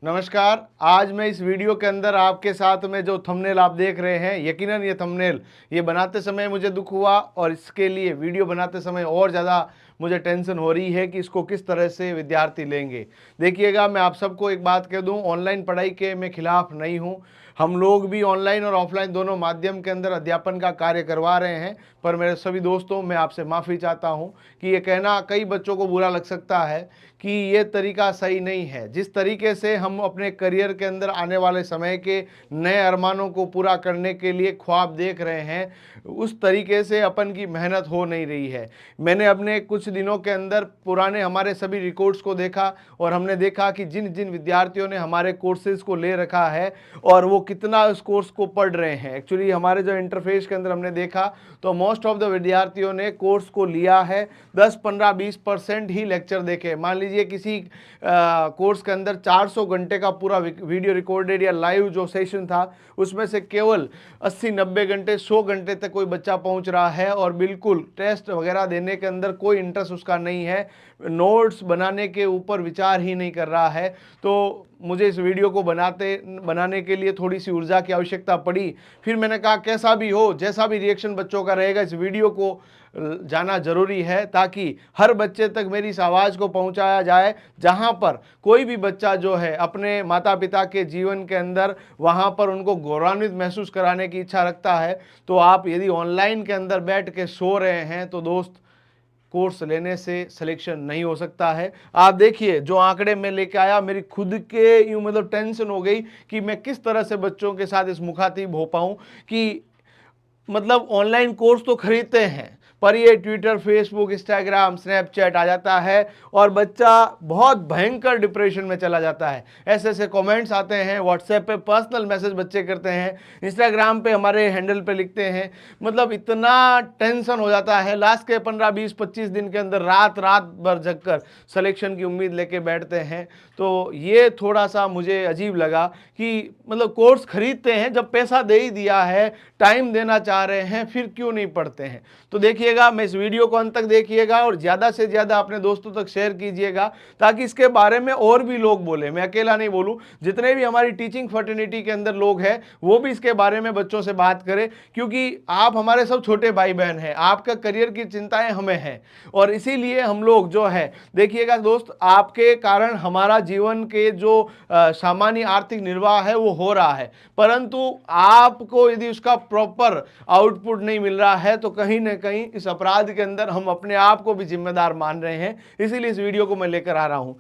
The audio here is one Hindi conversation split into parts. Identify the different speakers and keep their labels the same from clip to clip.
Speaker 1: नमस्कार। आज मैं इस वीडियो के अंदर आपके साथ में जो थंबनेल आप देख रहे हैं, यकीनन ये थंबनेल ये बनाते समय मुझे दुख हुआ और इसके लिए वीडियो बनाते समय और ज़्यादा मुझे टेंशन हो रही है कि इसको किस तरह से विद्यार्थी लेंगे। देखिएगा, मैं आप सबको एक बात कह दूं, ऑनलाइन पढ़ाई के मैं खिलाफ नहीं हूं। हम लोग भी ऑनलाइन और ऑफलाइन दोनों माध्यम के अंदर अध्यापन का कार्य करवा रहे हैं। पर मेरे सभी दोस्तों, मैं आपसे माफ़ी चाहता हूं कि ये कहना कई बच्चों को बुरा लग सकता है कि ये तरीका सही नहीं है। जिस तरीके से हम अपने करियर के अंदर आने वाले समय के नए अरमानों को पूरा करने के लिए ख्वाब देख रहे हैं, उस तरीके से अपन की मेहनत हो नहीं रही है। मैंने अपने कुछ दिनों के अंदर पुराने हमारे सभी रिकॉर्ड्स को देखा और हमने देखा कि जिन जिन विद्यार्थियों ने हमारे कोर्सेज को ले रखा है और वो कितना उस कोर्स को पढ़ रहे हैं। एक्चुअली हमारे जो इंटरफेस के अंदर हमने देखा तो मोस्ट ऑफ द विद्यार्थियों ने कोर्स को लिया है, 10, 15, 20% ही लेक्चर देखे। मान लीजिए किसी कोर्स के अंदर 400 घंटे का पूरा वीडियो रिकॉर्डेड या लाइव जो सेशन था, उसमें से केवल 80, 90 घंटे, 100 घंटे तक कोई बच्चा पहुंच रहा है और बिल्कुल टेस्ट वगैरह देने के अंदर कोई इंटरेस्ट उसका नहीं है, नोट्स बनाने के ऊपर विचार ही नहीं कर रहा है। तो मुझे इस वीडियो को बनाने के लिए थोड़ी सी ऊर्जा की आवश्यकता पड़ी। फिर मैंने कहा कैसा भी हो, जैसा भी रिएक्शन बच्चों का रहेगा, इस वीडियो को जाना जरूरी है ताकि हर बच्चे तक मेरी इस आवाज़ को पहुंचाया जाए। जहां पर कोई भी बच्चा जो है अपने माता पिता के जीवन के अंदर वहां पर उनको गौरवान्वित महसूस कराने की इच्छा रखता है, तो आप यदि ऑनलाइन के अंदर बैठ के सो रहे हैं तो दोस्त, कोर्स लेने से सिलेक्शन नहीं हो सकता है। आप देखिए जो आंकड़े में लेके आया, मेरी खुद के यूं मतलब टेंशन हो गई कि मैं किस तरह से बच्चों के साथ इस मुखातिब हो पाऊं कि मतलब ऑनलाइन कोर्स तो खरीदते हैं पर ये ट्विटर, फेसबुक, इंस्टाग्राम, स्नैपचैट आ जाता है और बच्चा बहुत भयंकर डिप्रेशन में चला जाता है। ऐसे ऐसे कमेंट्स आते हैं, व्हाट्सएप पे पर्सनल मैसेज बच्चे करते हैं, इंस्टाग्राम पे हमारे हैंडल पे लिखते हैं। मतलब इतना टेंशन हो जाता है, लास्ट के 15, 20, 25 दिन के अंदर रात रात भर जगकर सिलेक्शन की उम्मीद लेके बैठते हैं। तो ये थोड़ा सा मुझे अजीब लगा कि मतलब कोर्स खरीदते हैं, जब पैसा दे ही दिया है, टाइम देना चाह रहे हैं, फिर क्यों नहीं पढ़ते हैं। तो देखिएगा, मैं इस वीडियो को अंत तक देखिएगा और ज़्यादा से ज़्यादा अपने दोस्तों तक शेयर कीजिएगा ताकि इसके बारे में और भी लोग बोले, मैं अकेला नहीं बोलूं। जितने भी हमारी टीचिंग फर्टर्निटी के अंदर लोग हैं वो भी इसके बारे में बच्चों से बात करें, क्योंकि आप हमारे सब छोटे भाई बहन हैं, आपका करियर की चिंताएं हमें हैं और इसीलिए हम लोग जो है, देखिएगा दोस्त, आपके कारण हमारा जीवन के जो सामान्य आर्थिक निर्वाह है वो हो रहा है, परंतु आपको यदि उसका प्रॉपर आउटपुट नहीं मिल रहा है तो कहीं ना कहीं इस अपराध के अंदर हम अपने आप को भी जिम्मेदार मान रहे हैं। इसीलिए इस वीडियो को मैं लेकर आ रहा हूं।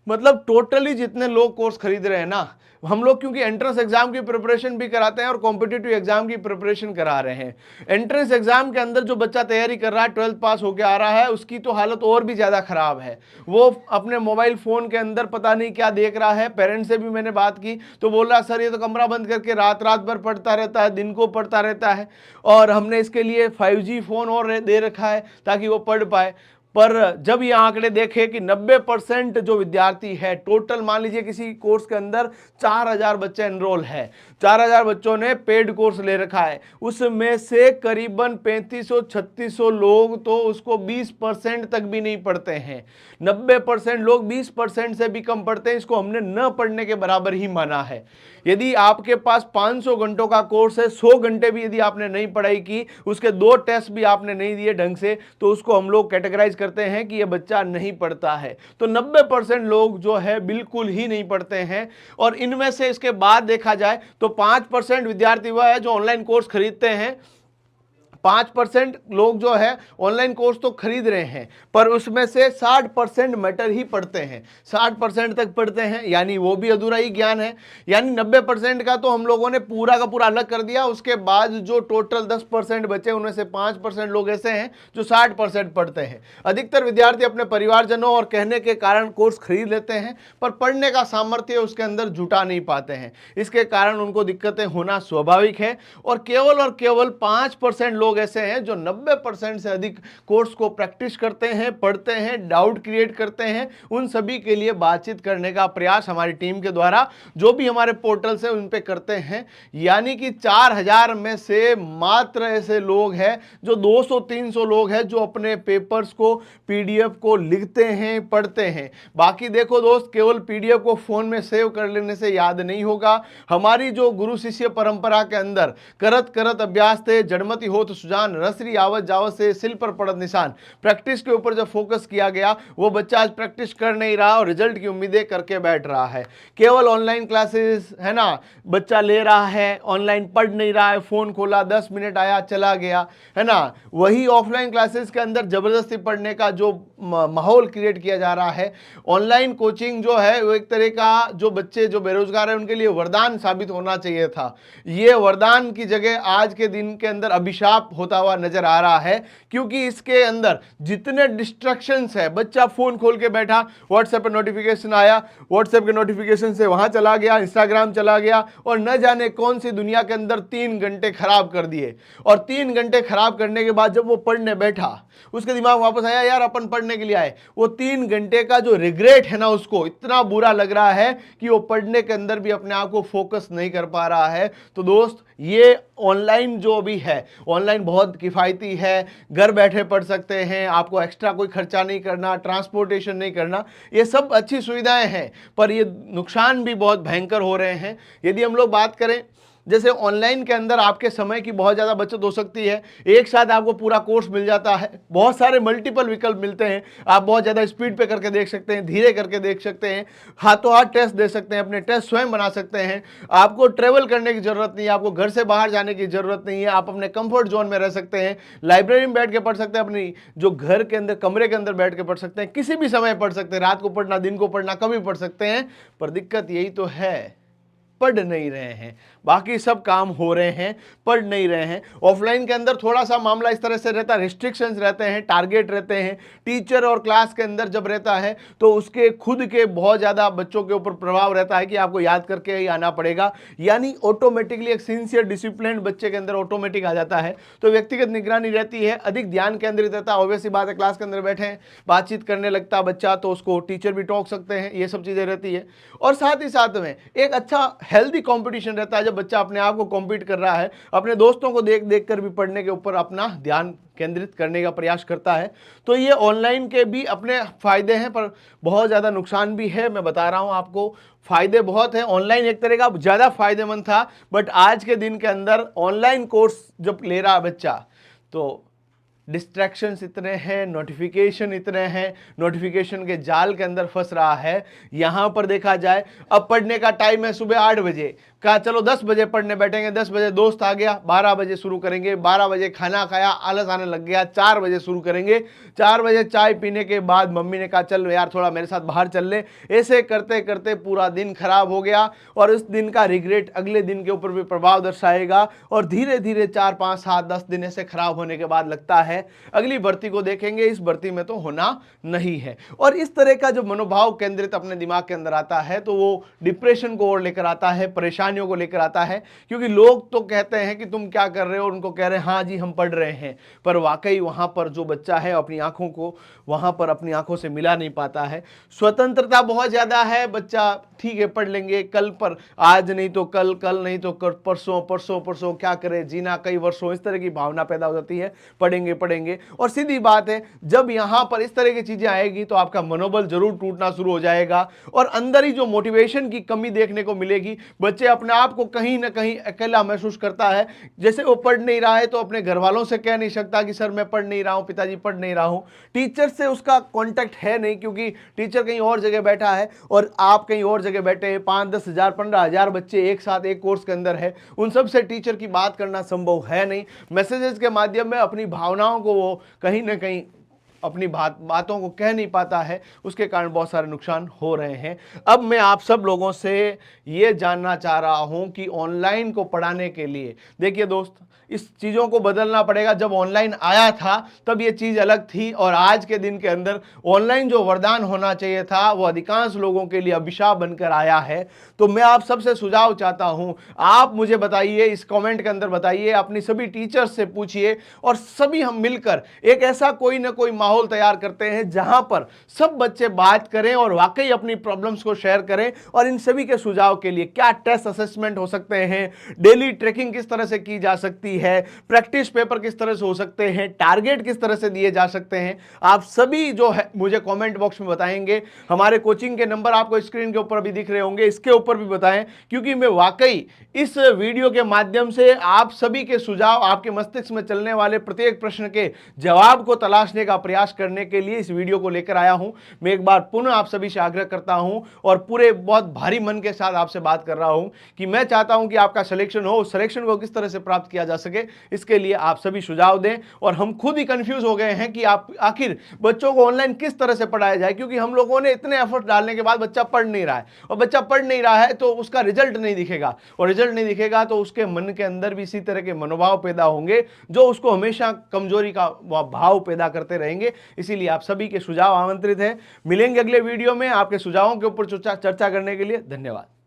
Speaker 1: मतलब टोटली जितने लोग कोर्स खरीद रहे हैं ना, हम लोग क्योंकि एंट्रेंस एग्जाम की प्रिपरेशन भी कराते हैं और कॉम्पिटिटिव एग्जाम की प्रिपरेशन करा रहे हैं। एंट्रेंस एग्जाम के अंदर जो बच्चा तैयारी कर रहा है, 12th पास होकर आ रहा है, उसकी तो हालत और भी ज्यादा खराब है। वो अपने मोबाइल फोन के अंदर पता नहीं क्या देख रहा है। पेरेंट्स से भी मैंने बात की तो बोल रहा सर ये तो कमरा बंद करके रात रात भर पढ़ता रहता है, दिन को पढ़ता रहता है और हमने इसके लिए 5G फोन और दे रखा है ताकि वो पढ़ पाए। पर जब ये आंकड़े देखे कि 90% जो विद्यार्थी है टोटल, मान लीजिए किसी कोर्स के अंदर 4000 बच्चे एनरोल है, 4000 बच्चों ने पेड कोर्स ले रखा है, उसमें से करीबन 3500-3600 लोग तो उसको 20% तक भी नहीं पढ़ते हैं। 90% लोग 20% से भी कम पढ़ते हैं। इसको हमने न पढ़ने के बराबर ही माना है। यदि आपके पास 500 घंटों का कोर्स है, 100 घंटे भी यदि आपने नहीं पढ़ाई की, उसके 2 टेस्ट भी आपने नहीं दिए ढंग से, तो उसको हम लोग कैटेगराइज करते हैं कि यह बच्चा नहीं पढ़ता है। तो 90% लोग जो है बिल्कुल ही नहीं पढ़ते हैं और इनमें से इसके बाद देखा जाए तो 5% विद्यार्थी वह है जो ऑनलाइन कोर्स खरीदते हैं। 5% लोग जो है ऑनलाइन कोर्स तो खरीद रहे हैं पर उसमें से 60% मैटर ही पढ़ते हैं, 60% तक पढ़ते हैं, यानी वो भी अधूरा ही ज्ञान है। यानी 90% का तो हम लोगों ने पूरा का पूरा अलग कर दिया। उसके बाद जो टोटल 10% बचे उनमें से 5% लोग ऐसे हैं जो 60% पढ़ते हैं। अधिकतर विद्यार्थी अपने परिवारजनों और कहने के कारण कोर्स खरीद लेते हैं पर पढ़ने का सामर्थ्य उसके अंदर जुटा नहीं पाते हैं। इसके कारण उनको दिक्कतें होना स्वाभाविक है और केवल 5% लोग लोग ऐसे हैं जो 90% से अधिक कोर्स को प्रैक्टिस करते हैं, पढ़ते हैं, डाउट क्रिएट करते हैं। उन सभी के लिए बातचीत करने का प्रयास हमारी टीम के द्वारा जो भी हमारे पोर्टल से उन पे करते हैं। यानी कि 4000 में से मात्र ऐसे लोग हैं जो 200-300 लोग हैं जो अपने पेपर्स को, पीडीएफ को लिखते हैं, पढ़ते हैं। बाकी देखो दोस्त, केवल पीडीएफ को फोन में सेव कर लेने से याद नहीं होगा। हमारी जो गुरु शिष्य परंपरा के अंदर करत करत अभ्यास थे, जड़मति होत सुजान, रसरी आवत जावत से सिल पर पड़त निशान, प्रैक्टिस के ऊपर जब फोकस किया गया, वो बच्चा आज प्रैक्टिस कर नहीं रहा और रिजल्ट की उम्मीदें करके बैठ रहा है। केवल ऑनलाइन क्लासेस है ना, बच्चा ले रहा है, ऑनलाइन पढ़ नहीं रहा है, फोन खोला, 10 मिनट आया, चला गया, है ना। वही ऑफलाइन क्लासेस के अंदर जबरदस्ती पढ़ने का जो माहौल क्रिएट किया जा रहा है। ऑनलाइन कोचिंग जो है वो एक तरह का जो बच्चे जो बेरोजगार है उनके लिए वरदान साबित होना चाहिए था। ये वरदान की जगह आज के दिन के अंदर अभिशाप होता हुआ नजर आ रहा है, क्योंकि इसके अंदर जितने डिस्ट्रैक्शंस है, बच्चा फोन खोल के बैठा, व्हाट्सएप पे नोटिफिकेशन आया, व्हाट्सएप के नोटिफिकेशन से वहां चला गया, इंस्टाग्राम चला गया और न जाने कौन सी दुनिया के अंदर 3 घंटे खराब कर दिए। और 3 घंटे खराब करने के बाद जब वो पढ़ने बैठा, उसके दिमाग वापस आया, यार अपन पढ़ने के लिए आए। वो 3 घंटे का जो रिग्रेट है ना, उसको इतना बुरा लग रहा है कि वो पढ़ने के अंदर भी अपने आप को फोकस नहीं कर पा रहा है। तो दोस्त, ये ऑनलाइन जो भी है, ऑनलाइन बहुत किफ़ायती है, घर बैठे पढ़ सकते हैं, आपको एक्स्ट्रा कोई खर्चा नहीं करना, ट्रांसपोर्टेशन नहीं करना, ये सब अच्छी सुविधाएं हैं, पर ये नुकसान भी बहुत भयंकर हो रहे हैं। यदि हम लोग बात करें, जैसे ऑनलाइन के अंदर आपके समय की बहुत ज़्यादा बचत हो सकती है, एक साथ आपको पूरा कोर्स मिल जाता है, बहुत सारे मल्टीपल विकल्प मिलते हैं, आप बहुत ज़्यादा स्पीड पे करके देख सकते हैं, धीरे करके देख सकते हैं, हाथों हाथ टेस्ट दे सकते हैं, अपने टेस्ट स्वयं बना सकते हैं। आपको ट्रेवल करने की ज़रूरत नहीं है, आपको घर से बाहर जाने की ज़रूरत नहीं है, आप अपने कंफर्ट जोन में रह सकते हैं, लाइब्रेरी में बैठ के पढ़ सकते हैं, अपनी जो घर के अंदर कमरे के अंदर बैठ के पढ़ सकते हैं, किसी भी समय पढ़ सकते हैं, रात को पढ़ना, दिन को पढ़ना, कभी पढ़ सकते हैं। पर दिक्कत यही तो है, पढ़ नहीं रहे हैं। बाकी सब काम हो रहे हैं, पढ़ नहीं रहे हैं। ऑफलाइन के अंदर थोड़ा सा मामला इस तरह से रहता है, रिस्ट्रिक्शंस रहते हैं, टारगेट रहते हैं। टीचर और क्लास के अंदर जब रहता है तो उसके खुद के बहुत ज़्यादा बच्चों के ऊपर प्रभाव रहता है कि आपको याद करके ही आना पड़ेगा, यानी ऑटोमेटिकली एक सिंसियर डिसिप्लिन बच्चे के अंदर ऑटोमेटिक आ जाता है। तो व्यक्तिगत निगरानी रहती है, अधिक ध्यान केंद्रित रहता है। ऑब्वियसली बात है, क्लास के अंदर बैठे हैं, बातचीत करने लगता बच्चा तो उसको टीचर भी टोक सकते हैं, ये सब चीज़ें रहती है। और साथ ही साथ में एक अच्छा हेल्दी कंपटीशन रहता है, जब बच्चा अपने आप को कॉम्पीट कर रहा है, अपने दोस्तों को देख देख कर भी पढ़ने के ऊपर अपना ध्यान केंद्रित करने का प्रयास करता है। तो ये ऑनलाइन के भी अपने फायदे हैं, पर बहुत ज़्यादा नुकसान भी है। मैं बता रहा हूँ आपको, फायदे बहुत हैं। ऑनलाइन एक तरह का ज़्यादा फायदेमंद था, बट आज के दिन के अंदर ऑनलाइन कोर्स जब ले रहा है बच्चा तो डिस्ट्रैक्शंस इतने हैं, नोटिफिकेशन इतने हैं, नोटिफिकेशन के जाल के अंदर फंस रहा है। यहाँ पर देखा जाए, अब पढ़ने का टाइम है सुबह 8 बजे, कहा चलो 10 बजे पढ़ने बैठेंगे, 10 बजे दोस्त आ गया, 12 बजे शुरू करेंगे, 12 बजे खाना खाया, आलस आने लग गया, 4 बजे शुरू करेंगे, 4 बजे चाय पीने के बाद मम्मी ने कहा चल यार थोड़ा मेरे साथ बाहर चल ले। ऐसे करते करते पूरा दिन खराब हो गया और इस दिन का रिग्रेट अगले दिन के ऊपर भी प्रभाव दर्शाएगा और धीरे धीरे 4, 5, 7, 10 दिन ऐसे खराब होने के बाद लगता है अगली भर्ती को देखेंगे, इस भर्ती में तो होना नहीं है। और इस तरह का जो मनोभाव केंद्रित अपने दिमाग के अंदर आता है तो वो डिप्रेशन को और लेकर आता है, परेशानियों को लेकर आता है, क्योंकि लोग तो कहते हैं कि तुम क्या कर रहे हो, उनको कह रहे हैं हाँ जी हम पढ़ रहे हैं, पर वाकई वहां पर जो बच्चा है अपनी आंखों को वहां पर अपनी आंखों से मिला नहीं पाता है। स्वतंत्रता बहुत ज्यादा है, बच्चा ठीक है पढ़ लेंगे कल, पर आज नहीं तो कल, कल नहीं तो परसों, परसों परसों क्या करे, जीना कई वर्षों, इस तरह की भावना पैदा हो जाती है, पढ़ेंगे पढ़ेंगे। और सीधी बात है, जब यहां पर इस तरह की चीजें आएगी तो आपका मनोबल जरूर टूटना शुरू हो जाएगा और अंदर ही जो मोटिवेशन की कमी देखने को मिलेगी। बच्चे अपने आप को कहीं ना कहीं अकेला महसूस करता है, जैसे वो पढ़ नहीं रहा है तो अपने घर वालों से कह नहीं सकता कि सर मैं पढ़ नहीं रहा हूं, पिताजी पढ़ नहीं रहा हूं। टीचर से उसका कांटेक्ट है नहीं, क्योंकि टीचर कहीं और जगह बैठा है और आप कहीं और जगह बैठे हैं। 5-10 हज़ार 15,000 बच्चे एक साथ एक कोर्स के अंदर है, उन सब से टीचर की बात करना संभव है नहीं। मैसेजेस के माध्यम में अपनी भावनाओं को वो कहीं ना कहीं अपनी बातों को कह नहीं पाता है, उसके कारण बहुत सारे नुकसान हो रहे हैं। अब मैं आप सब लोगों से ये जानना चाह रहा हूं कि ऑनलाइन को पढ़ाने के लिए, देखिए दोस्त, इस चीज़ों को बदलना पड़ेगा। जब ऑनलाइन आया था तब ये चीज़ अलग थी, और आज के दिन के अंदर ऑनलाइन जो वरदान होना चाहिए था वो अधिकांश लोगों के लिए अभिशाप बनकर आया है। तो मैं आप सबसे सुझाव चाहता हूं, आप मुझे बताइए, इस कमेंट के अंदर बताइए, अपनी सभी टीचर्स से पूछिए, और सभी हम मिलकर एक ऐसा कोई ना कोई माहौल तैयार करते हैं जहां पर सब बच्चे बात करें और वाकई अपनी प्रॉब्लम्स को शेयर करें। और इन सभी के सुझाव के लिए क्या टेस्ट असेसमेंट हो सकते हैं, डेली ट्रैकिंग किस तरह से की जा सकती है, प्रैक्टिस पेपर किस तरह से हो सकते हैं, टारगेट किस तरह से दिए जा सकते हैं, आप सभी जो है मुझे कमेंट बॉक्स में बताएंगे। हमारे कोचिंग के नंबर आपको स्क्रीन के ऊपर भी दिख रहे होंगे, इसके ऊपर भी बताएं, क्योंकि मैं वाकई इस वीडियो के माध्यम से आप सभी के सुझाव, आपके मस्तिष्क में चलने वाले प्रत्येक प्रश्न के जवाब को तलाशने का प्रयास करने के लिए इस वीडियो को लेकर आया हूं। मैं एक बार पुनः आप सभी से आग्रह करता हूं और पूरे बहुत भारी मन के साथ आपसे बात कर रहा हूं कि मैं चाहता हूं कि आपका सिलेक्शन हो, उस सिलेक्शन को किस तरह से प्राप्त किया जा सके, इसके लिए आप सभी सुझाव दें। और हम खुद ही कंफ्यूज हो गए हैं कि आप आखिर बच्चों को ऑनलाइन किस तरह से पढ़ाया जाए, क्योंकि हम लोगों ने इतने एफर्ट डालने के बाद बच्चा पढ़ नहीं रहा है, और बच्चा पढ़ नहीं रहा है तो उसका रिजल्ट नहीं दिखेगा, और रिजल्ट नहीं दिखेगा तो उसके मन के अंदर भी इसी तरह के मनोभाव पैदा होंगे जो उसको हमेशा कमजोरी का भाव पैदा करते रहेंगे। इसीलिए आप सभी के सुझाव आमंत्रित हैं। मिलेंगे अगले वीडियो में आपके सुझावों के ऊपर चर्चा करने के लिए। धन्यवाद।